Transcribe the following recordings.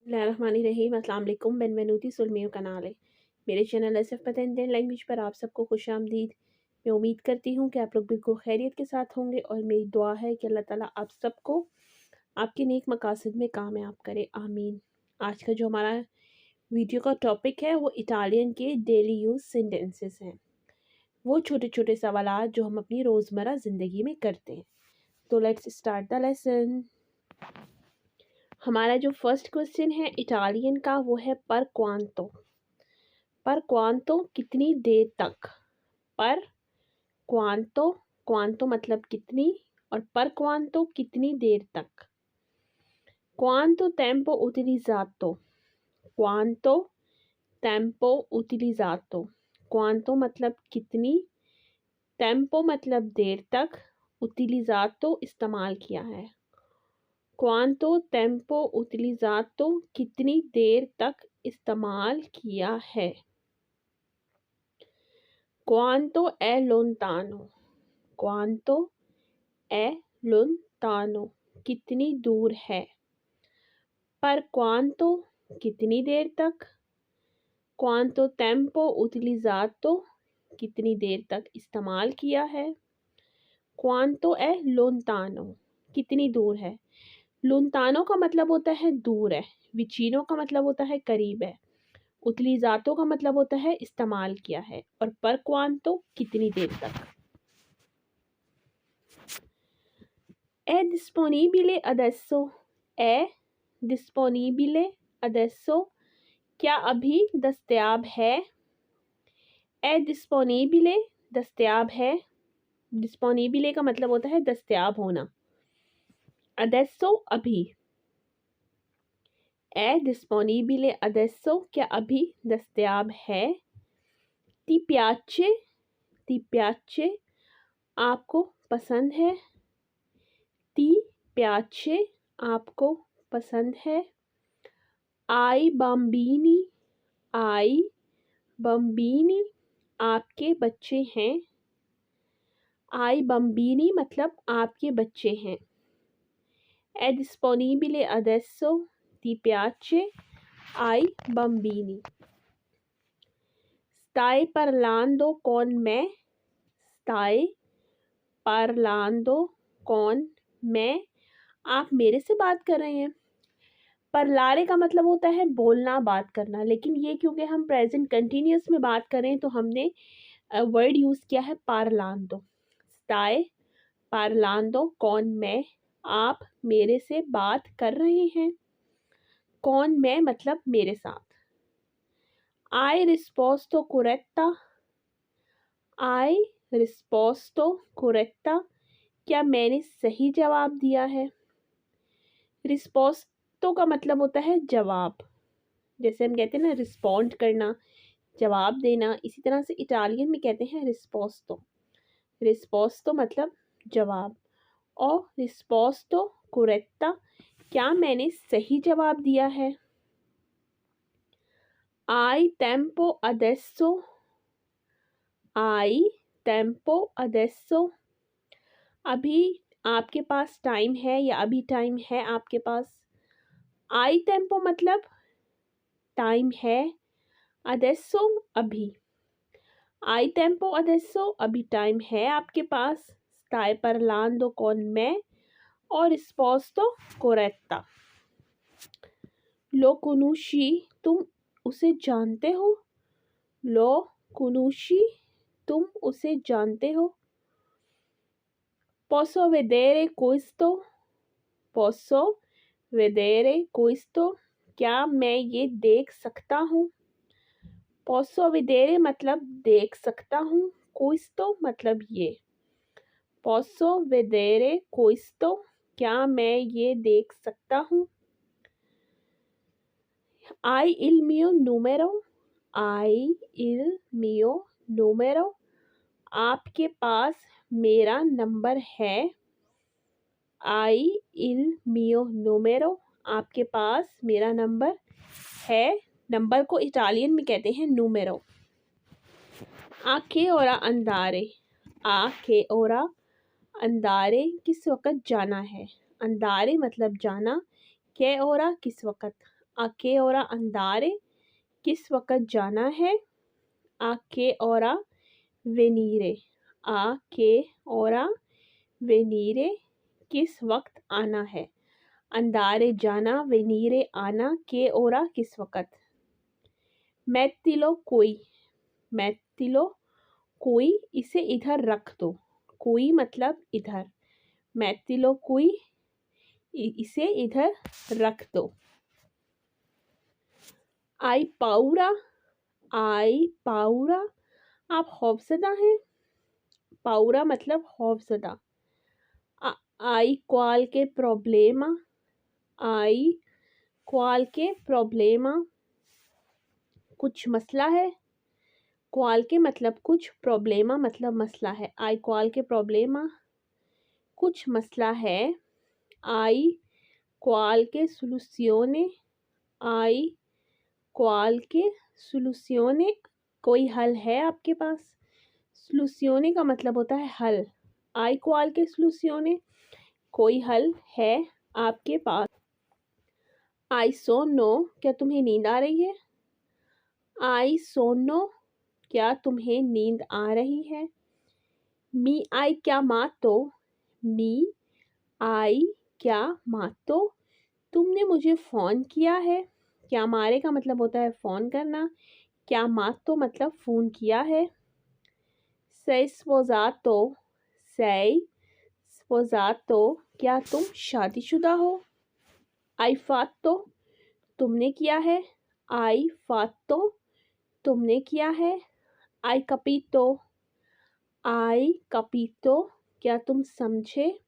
बिस्मिल्लाहिर्रहमानिर्रहीम। अस्सलाम वालेकुम। बेनवेनुती sul mio canale। मेरे चैनल SF पतंदे लैंग्वेज पर आप सबको खुशामदीद। मैं उम्मीद करती हूँ कि आप लोग बिल्कुल खैरियत के साथ होंगे और मेरी दुआ है कि अल्लाह ताला आप सबको आपके नेक मकासद में कामयाब करे, आमीन। आज का जो हमारा वीडियो का टॉपिक है वो इटालियन के डेली यूज़ सेंटेंसेस हैं। वो छोटे छोटे सवालात जो हम अपनी रोज़मर्रा ज़िंदगी में करते हैं। तो लेट्स स्टार्ट द लेसन। हमारा जो फर्स्ट क्वेश्चन है इटालियन का वो है पर क्वांतो। पर क्वांतो कितनी देर तक। पर क्वांतो, क्वांतो मतलब कितनी, और पर क्वांतो कितनी देर तक। क्वांतो टेम्पो उटिलिज़ातो। क्वांतो टेम्पो उटिलिज़ातो। क्वांतो मतलब कितनी, टेम्पो मतलब देर तक, उटिलिज़ातो इस्तेमाल किया है। क्वांतो टेम्पो उटिलिज़ातो कितनी देर तक इस्तेमाल किया है। क्वांतो è lontano। क्वांतो è lontano कितनी दूर है। पर क्वांतो कितनी देर तक। क्वांतो टेम्पो उटिलिज़ातो कितनी देर तक इस्तेमाल किया है। क्वांतो è lontano कितनी दूर है। लोंतानो का मतलब होता है दूर है, विचिनो का मतलब होता है करीब है, उतलीजातो का मतलब होता है इस्तेमाल किया है, और पर क्वांतो कितनी देर तक। è disponibile adesso। è disponibile adesso क्या अभी दस्तयाब है। è disponibile दस्तयाब है, disponibile का मतलब होता है दस्तयाब होना, adesso अभी। è disponibile adesso क्या अभी दस्तयाब है। ti piace, ti piace आपको पसंद है। ti piace आपको पसंद है। ai bambini, ai bambini आपके बच्चे हैं। ai bambini मतलब आपके बच्चे हैं। è disponibile adesso ti piace ai bambini। stai parlando con me। stai parlando con me आप मेरे से बात कर रहे हैं। parlare का मतलब होता है बोलना, बात करना, लेकिन ये क्योंकि हम प्रेजेंट कंटिन्यूअस में बात कर रहे हैं तो हमने वर्ड यूज़ किया है parlando। stai parlando con me आप मेरे से बात कर रहे हैं। con me मतलब मेरे साथ। hai risposto corretta। hai risposto corretta क्या मैंने सही जवाब दिया है। रिस्पोस्टो का मतलब होता है जवाब, जैसे हम कहते हैं ना रिस्पॉन्ड करना, जवाब देना, इसी तरह से इटालियन में कहते हैं रिस्पोस्टो। रिस्पोस्टो मतलब जवाब, और रिस्पोस्टो कोरेक्टा क्या मैंने सही जवाब दिया है। आई टेम्पो अडेस्सो। आई टेम्पो अडेस्सो अभी आपके पास टाइम है या अभी टाइम है आपके पास। आई टेम्पो मतलब टाइम है, अडेस्सो अभी। आई टेम्पो अडेस्सो अभी टाइम है आपके पास। स्टाई parlando con me और risposto corretta। लो conosci तुम उसे जानते हो। लो conosci तुम उसे जानते हो। posso vedere questo। posso vedere questo क्या मैं ये देख सकता हूँ। posso vedere मतलब देख सकता हूँ, questo मतलब ये। posso vedere questo क्या मैं ये देख सकता हूँ। hai il mio numero। hai il mio numero आपके पास मेरा नंबर है। hai il mio numero आपके पास मेरा नंबर है। नंबर को इटालियन में कहते हैं नूमेरो। a che ora andare। a che ora अंदारे किस वक़्त जाना है। अंदारे मतलब जाना, के ओरा किस वक़्त। A che ora andare, किस वक़्त जाना है। A che ora venire, a che ora venire, किस वक़्त आना है। अंदारे जाना, वेनीरे आना, के ओरा किस वक़्त। मेत्तिलो कोई, इसे इधर रख दो। कोई मतलब इधर। मेत्तिलो कोई, इसे इधर रख दो। आई पाउरा, आप खौफज़दा हैं। पाउरा मतलब खौफज़दा। आई क्वाल्के प्रॉब्लेमा, कुछ मसला है। क्वाल्के मतलब कुछ, प्रॉब्लेमा मतलब मसला है। आई क्वाल्के प्रॉब्लेमा, कुछ मसला है। आई क्वाल्के सॉल्यूशने, कोई हल है आपके पास। सॉल्यूशने का मतलब होता है हल। आई क्वाल्के सॉल्यूशने, कोई हल है आपके पास। आई सोनो, क्या तुम्हें नींद आ रही है। आई सोनो, क्या तुम्हें नींद आ रही है। मी आई क्या मातो, तुमने मुझे फ़ोन किया है। क्या मारे का मतलब होता है फ़ोन करना। क्या मातो मतलब फ़ोन किया है। sei sposato, क्या तुम शादीशुदा हो। आई fatto, तुमने किया है। आई fatto, तुमने किया है। आई capito, क्या तुम समझे।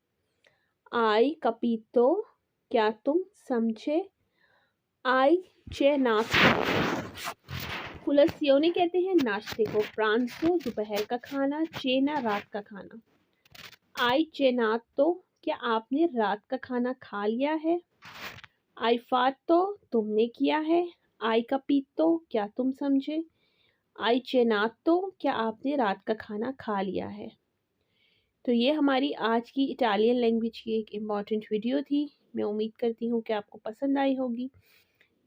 आई capito, क्या तुम समझे। आई cenato, कुलस्योने कहते हैं नाश्ते को। प्रांतो दोपहर का खाना, चेना रात का खाना। आई cenato, क्या आपने रात का खाना खा लिया है। आई fatto, तुमने किया है। आई capito, क्या तुम समझे। आई cenato, क्या आपने रात का खाना खा लिया है। तो ये हमारी आज की इटालियन लैंग्वेज की एक इम्पॉर्टेंट वीडियो थी। मैं उम्मीद करती हूँ कि आपको पसंद आई होगी।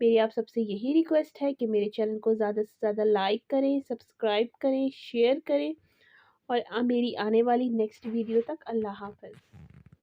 मेरी आप सबसे यही रिक्वेस्ट है कि मेरे चैनल को ज़्यादा से ज़्यादा लाइक करें, सब्सक्राइब करें, शेयर करें और मेरी आने वाली नेक्स्ट वीडियो तक अल्लाह हाफ़िज़।